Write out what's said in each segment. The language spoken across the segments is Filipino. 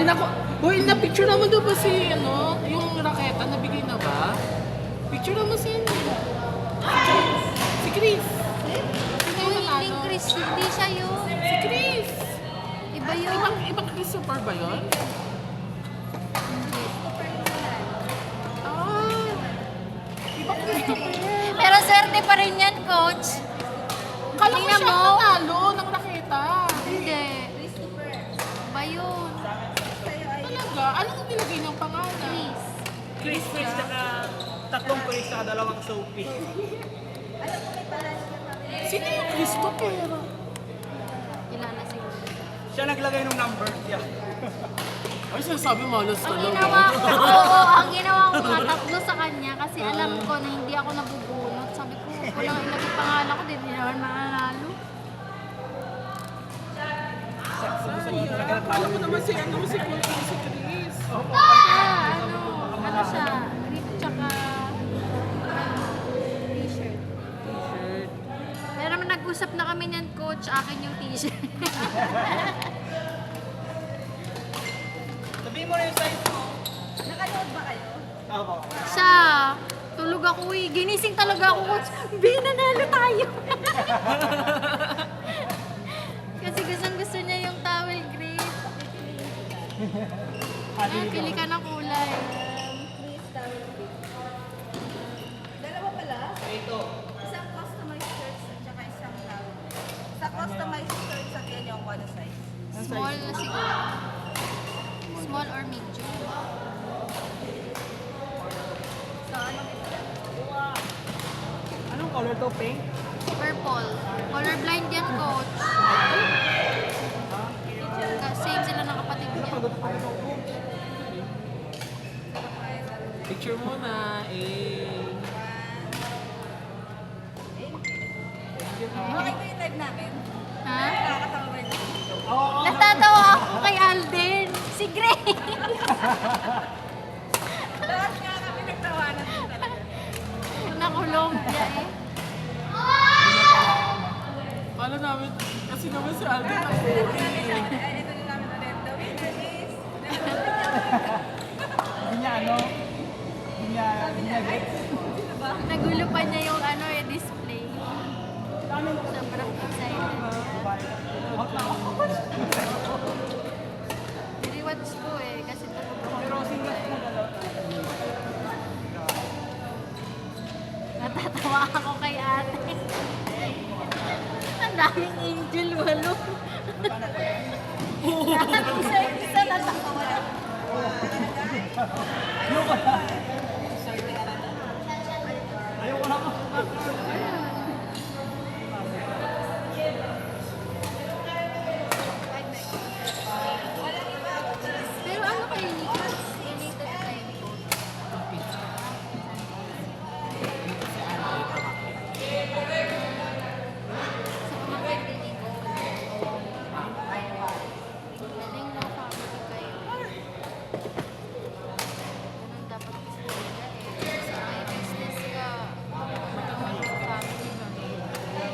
Ay, naku. Uy, na-picture naman daw ba si, ano, yung raketa, nabigay na ba? Picture naman si, si Chris. Sino yung Uy, nanalo? Ling Chris, hindi siya yun. Si Chris. Iba yun. Ibang Christopher ba yun? Ah, ibang Christopher. Pero swerte pa rin yan, coach. Kala ko Tingnan siya mo. nanalo ng raketa. Hindi. Iba yun. Talaga? Anong nilagay niyang pangalan? Chris. Chris, saka tatlong Chris, saka dalawang Sophie. Sino yung Christopher? Kilala siguro. Siya naglagay ng number. Yeah. Ay, sinasabi malas Ang talaga. ginawa ko, oo, ang ginawa ko nga tatlo sa kanya kasi alam ko na hindi ako nabubunot. Sabi ko, kulang ilagay pangalan ko, hindi naman mananalo. Kala mo naman si, ano, si Chris. Siya, ano siya, grip tsaka t-shirt. Pero nag-usap na kami niyan, coach, akin yung t-shirt. Sabihin mo na yung size mo. Nakanood ba kayo? Ako. Siya, tulog ako eh. Ginising talaga ako, coach. Nanalo tayo. Kasi gusto niya yung towel grip. Pili ka ng kulay. Chris Towel Big. Dalawa pala? Ito. Isang customized shirts at saka isang towel. Sa customized shirts, sabihan niyo kung ano size. Small na siguro. Small or medium. So, ano ito? Anong color to? Pink? Purple. Colorblind yan, coach. Same sila ng kapatid niya. Picture muna, eh. Okay ba yung live namin? Ha? Nakakatawa ba yun? Natatawa ako kay Alden. Si Gray. Lahat nga kami nagtawanan din talaga. Nakulong niya eh. Kala namin, kasi naman si Alden ang huli. Ay, ito din namin ulit. The winner is... Hindi niya ano? Hindi niya get. Nagulo pa niya yung ano eh, display. Sobrang excited. Rewatch ko eh, kasi tulog ako. Pero singles mo dalawa. Natatawa ako kay ate. Ang daming angel, walo. Isa natatawa. Ayoko na ako. Pero ano kayo ni Coach? Related tayo ni Coach. Sa pamangkin din ni Coach. Galing no, family kayo. Ganun dapat kasi talaga eh. Kasi may business ka. Family ka. Ha?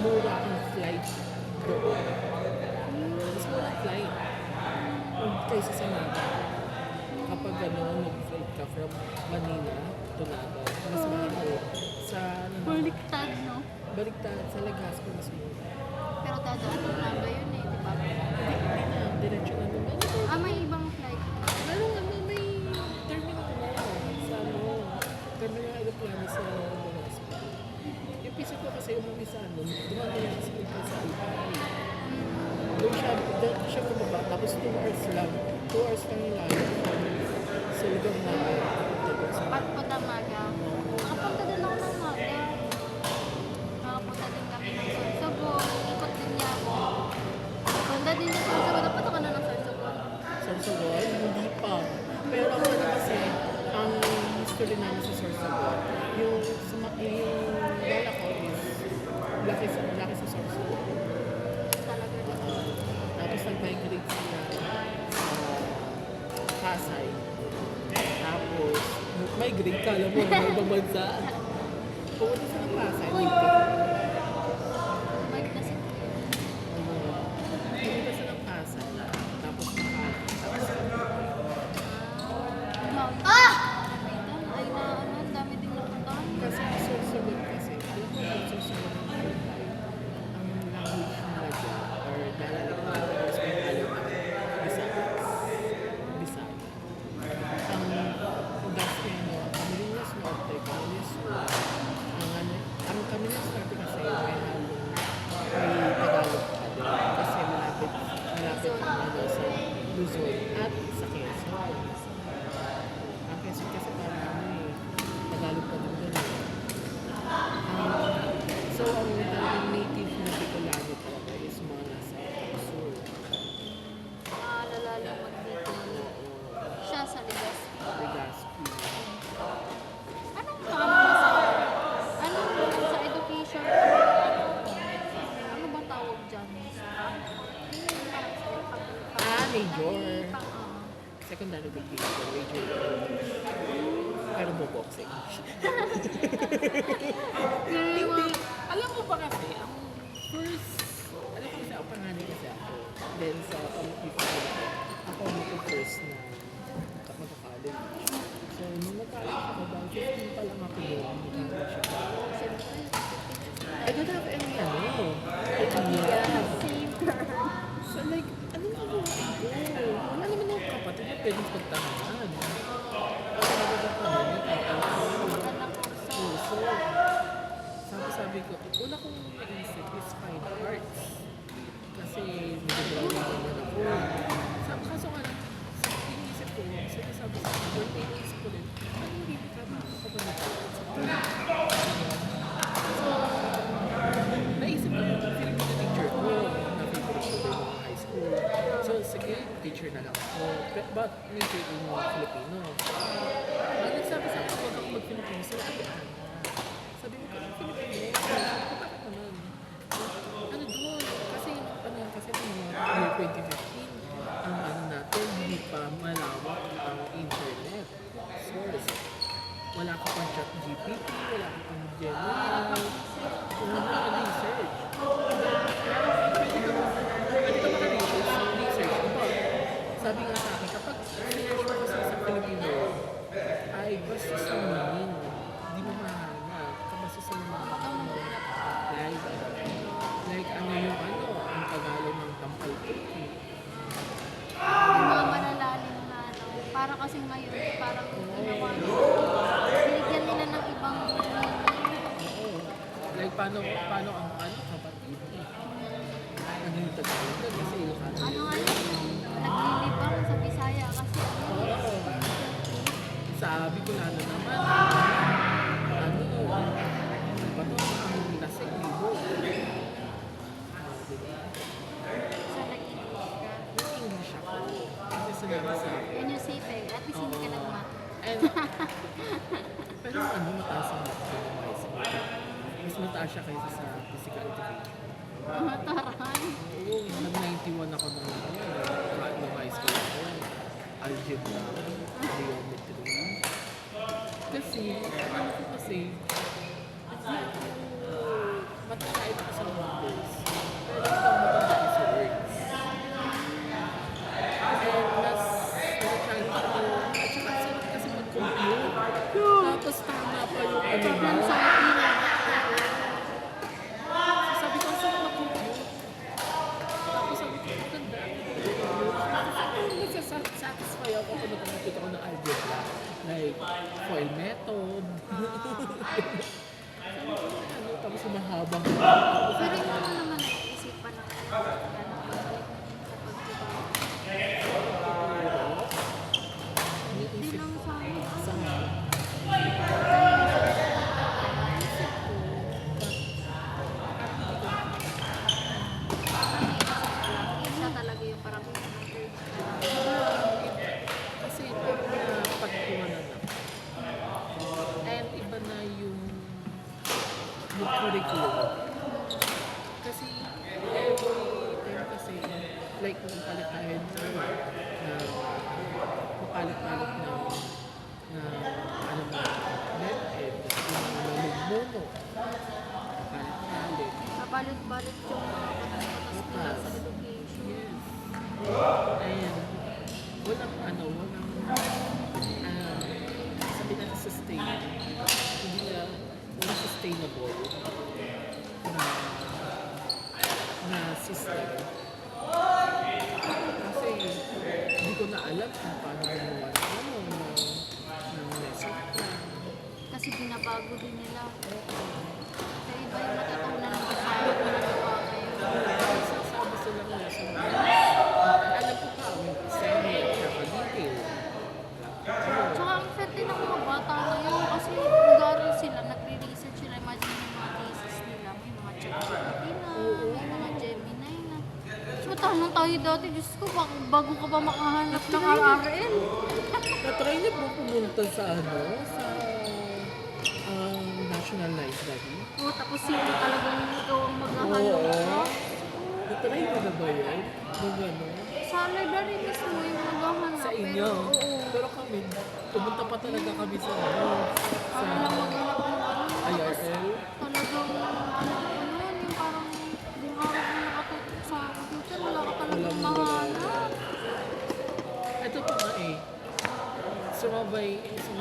mura ang flight doon. Mas mura ang flight kaysa sa Naga. Kapag mag-flight ka from Manila to Naga, mas mahal. Sa Baliktad, no? baliktad, sa Legazpi mas mura. Pero dadaan mo lang ba yun eh, di ba? Hindi na, diretso na naman. May ibang flight. Meron nga, may terminal na sa terminal aeroplano sa Legazpi. Yung pisa ko kasi umuwi sa dumami lang sa Pilipinas sa Albay. Doon siya bumaba, tapos 2 hours lang. 2 hours lang yung layo. Sa lugar na Pagpunta Maga. Nakapunta din ako ng Maga. Nakapunta din kami ng Sorsogon. Ikot din niya ako. Punta din sa Sorsogon. Dapat ako na ng Sorsogon. Sorsogon, hindi pa. Pero ako kasi, ang history namin sa Sorsogon, yung lola ko is laki sa Sorsogon. Talaga din. Tapos nag-migrate sila sa Pasay. Tapos, migrate ka, alam mo, ng ibang bansa. Pumunta sa ng Pasay. Mag na si Pumunta sa ng Pasay. Tapos Mount. Ah! Ay na, ang dami din napuntahan. kasi ang Sorsogon kasi, alam mo yung Sorsogon ang language nila dyan, or nalala ko na is may alam na Visayas. Ang Gaspeño, Camarines Norte, Camarines Sur, ang Camarines Norte kasi may Tagalog pa din. Kasi malapit sa Luzon at sa Quezon. Ang Quezon kasi parang Tagalog pa din doon. So, ang talagang native na Bicolano talaga is mga nasa Sur. Lalala mag-dito. Siya sa Legazpi. Legazpi. Anong sa education? Ano ba tawag dyan? Major. Secondary education, major. Pero boboxing. Hindi. Alam mo ba kasi, ang first, alam ko kasi ako panganay kasi ako. Then sa before, ako ang first na mag-college. So, nung mag-college ako, bang 15 pa lang ako doon, mag-college ako. I don't have any idea. So like, ano na ako? Wala naman ako kapatid na pwedeng pagtahanan. Kasi nagagap kami, so, sabi ko, una kong naisip is fine arts. Kasi nag-drawing naman ako. Kaso nga lang, iniisip ko, sabi sa akin, one day naisip ko din, ano hindi ka ba? Ako ba nag-arts? So, naisip ko, feeling ko na teacher ko, na-favorite ko din mga high school. So, sige, teacher na lang ako. But, major in Filipino. Nagsabi sa akin, huwag ako mag-Filipino. Sabi mo ka ng Filipino. Bakit naman? Ano doon? Kasi, nung year 2015, ang natin, hindi pa malawak ang internet source. Wala ka pang chat GPT, wala ka pang Gemini, wala ka pang research. Pwede ka maka-research ito. Sabi nga sa akin, kapag sinerge mo sa isang Pilipino, ay basta sa manin, hindi mo mahanap. Basta sa mga like ang Tagalog ng tampal ko. Yung mga malalalim na para kasi ngayon, parang ginawa binigyan nila ng ibang Oo. Like paano ang kapatid? Ano yung Tagalog na kasi Ilocano. naglilibang sa Bisaya kasi Oo. Sabi ko na naman, bato ang nasa ibo. Diba? sa nag-English ka. Nag-English ako. Kasi sinabi sa akin. Yun yung safe eh. At least hindi ka nagmat. And, pero mataas ang math sa high school. Mas mataas siya kaysa sa physical education. Taran. Oo, nag-91 ako nung high school ako. Algebra, geometry. Kasi, ano ko kasi, hindi ako kahit ako sa numbers. Pero hindi ako matanda sa words. And mas na-challenge ako. At saka sarap kasi mag-compute. Tapos tama pa yung ano Problem mo. solving. So sabi ko, ang sarap mag-compute. Tapos sabi ko, maganda. Satisfy ako kung nag-compute ako ng algebra. Like, FOIL method. Tapos yung mahabang Pero yung ano naman naisipan na kapag Hindi iniisip lang ko sa akin. sa Isa talaga yung parang kasi pag napagkuha na lang. And iba na yung curriculum. Kasi every time kasi like kung palit tayo mapalit-palit na ano na method, yung mono, palit-palit. kabalit-balit yung mga batas-batas nila sa education. Yes. Ayan. Walang sabi natin hindi na walang sustainable na system. Kasi hindi ko na alam kung paano gumawa ng lesson plan. Kasi binabago din nila. Kaya iba yung matutunan ng kasama ko na nagawa ngayon. Sasabi sila ng lesson plan. Alam ko pa, semi, detail. Tsaka ang sad din ng mga bata ngayon kasi nag-aaral sila, nagre-research sila, imagine yung mga thesis nila, may mga ChatGPT na, may mga Gemini na. So tanong tayo dati, Diyos ko, bago ka ba makahanap ng RRL? Na-try niyo po pumunta sa National Library? Oo, tapos sino talagang ikaw ang maghahanap mo? Na-try niyo na ba yan? Nung ano? Sa library mismo yung maghahanap. Sa inyo? Pero, oo. Pero kami, pumunta pa talaga kami sa Para lang maghanap ng ano. Tapos IRL. talagang, ano yun, yung parang yung araw na nakatutok sa computer, wala ka talagang mahanap. Ito pa nga eh. Sumabay yung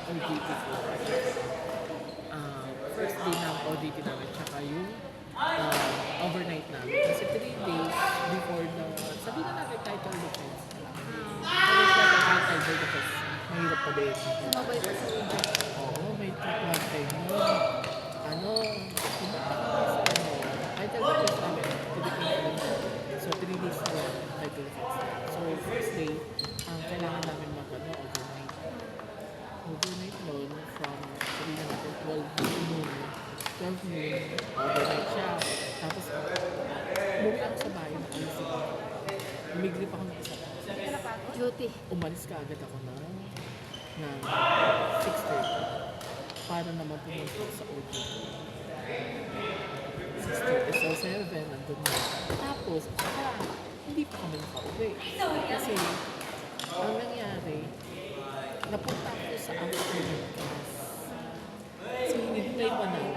OJT ko. First day ng OJT namin, tsaka yung overnight namin. Kasi 3 days before sabi na natin title defense. Pero siya ang title defense, mahirap pa din. Sumabay pa sa iba. Oo, may trip one time nun. Pumunta kami sa title defense namin. So 3 days na lang, title defense. So first day, kailangan namin overnight. Overnight noon from, sabi na natin, 12 noon, overnight siya. Tapos, umuwi ako sa bahay na alas 5. Umiglip ako ng isa. Duty. Umalis ka agad ako ng 6:30 para naman pumunta sa OJT. 6:30, so 7, nandun na. Tapos, hindi pa kami nakauwi. Kasi, ang nangyari, napunta ako sa afternoon class. So, hinintay pa namin